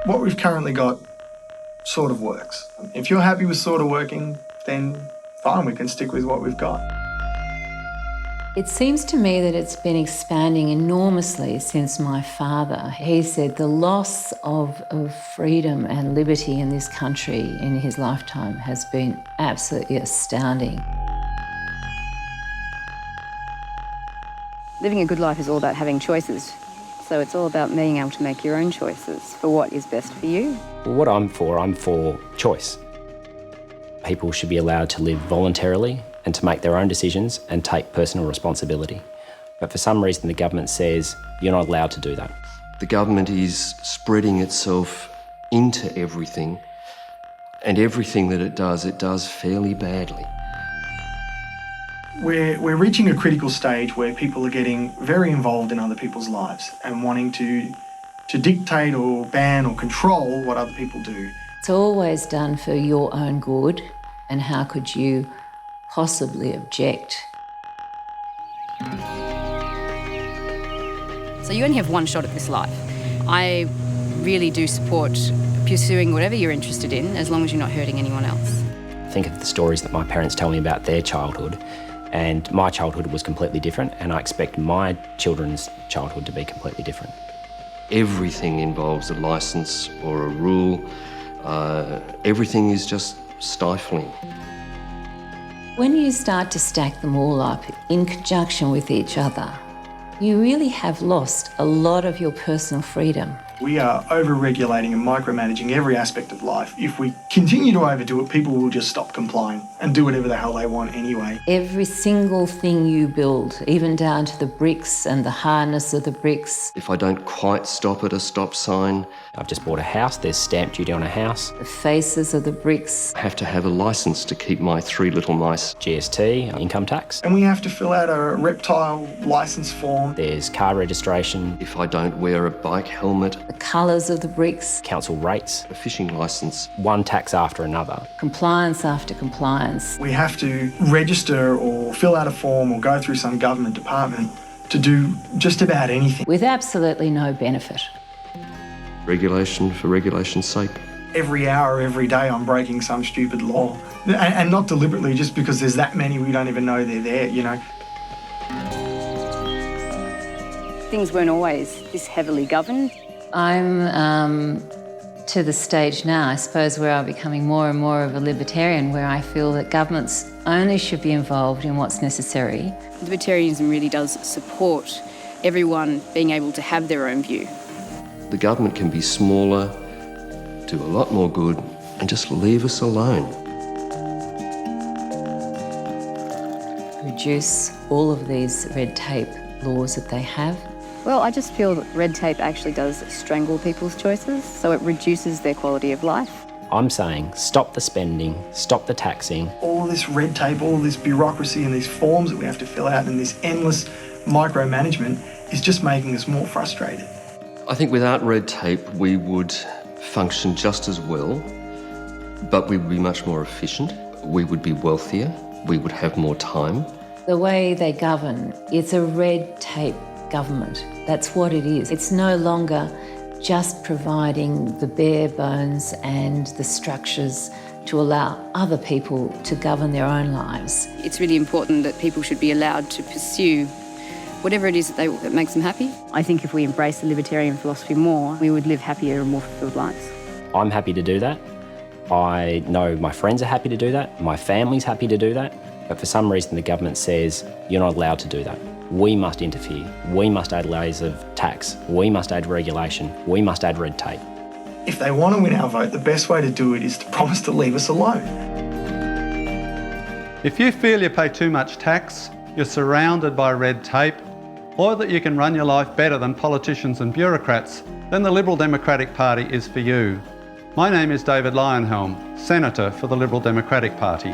What we've currently got sort of works. If you're happy with sort of working, then fine, we can stick with what we've got. It seems to me that it's been expanding enormously since my father. He said the loss of freedom and liberty in this country in his lifetime has been absolutely astounding. Living a good life is all about having choices. So it's all about being able to make your own choices for what is best for you. Well, what I'm for choice. People should be allowed to live voluntarily and to make their own decisions and take personal responsibility. But for some reason, the government says you're not allowed to do that. The government is spreading itself into everything, and everything that it does fairly badly. We're reaching a critical stage where people are getting very involved in other people's lives and wanting to dictate or ban or control what other people do. It's always done for your own good, and how could you possibly object? So you only have one shot at this life. I really do support pursuing whatever you're interested in, as long as you're not hurting anyone else. Think of the stories that my parents tell me about their childhood, and my childhood was completely different, and I expect my children's childhood to be completely different. Everything involves a licence or a rule. Everything is just stifling. When you start to stack them all up in conjunction with each other, you really have lost a lot of your personal freedom. We are over-regulating and micromanaging every aspect of life. If we continue to overdo it, people will just stop complying and do whatever the hell they want anyway. Every single thing you build, even down to the bricks and the hardness of the bricks. If I don't quite stop at a stop sign, I've just bought a house, there's stamp duty on a house. The faces of the bricks. I have to have a licence to keep my 3 little mice. GST, income tax. And we have to fill out a reptile licence form. There's car registration. If I don't wear a bike helmet. The colours of the bricks. Council rates. A fishing licence. One tax after another. Compliance after compliance. We have to register or fill out a form or go through some government department to do just about anything. With absolutely no benefit. Regulation for regulation's sake. Every hour, every day, I'm breaking some stupid law. And not deliberately, just because there's that many we don't even know they're there, you know. Things weren't always this heavily governed. I'm to the stage now, I suppose, where I'm becoming more and more of a libertarian, where I feel that governments only should be involved in what's necessary. Libertarianism really does support everyone being able to have their own view. The government can be smaller, do a lot more good, and just leave us alone. Reduce all of these red tape laws that they have. Well, I just feel that red tape actually does strangle people's choices, so it reduces their quality of life. I'm saying stop the spending, stop the taxing. All this red tape, all this bureaucracy and these forms that we have to fill out and this endless micromanagement is just making us more frustrated. I think without red tape, we would function just as well, but we would be much more efficient. We would be wealthier. We would have more time. The way they govern, it's a red tape government. That's what it is. It's no longer just providing the bare bones and the structures to allow other people to govern their own lives. It's really important that people should be allowed to pursue whatever it is that makes them happy. I think if we embrace the libertarian philosophy more, we would live happier and more fulfilled lives. I'm happy to do that. I know my friends are happy to do that. My family's happy to do that. But for some reason, the government says you're not allowed to do that. We must interfere. We must add layers of tax. We must add regulation. We must add red tape. If they want to win our vote, the best way to do it is to promise to leave us alone. If you feel you pay too much tax, you're surrounded by red tape, or that you can run your life better than politicians and bureaucrats, then the Liberal Democratic Party is for you. My name is David Leyonhjelm, Senator for the Liberal Democratic Party.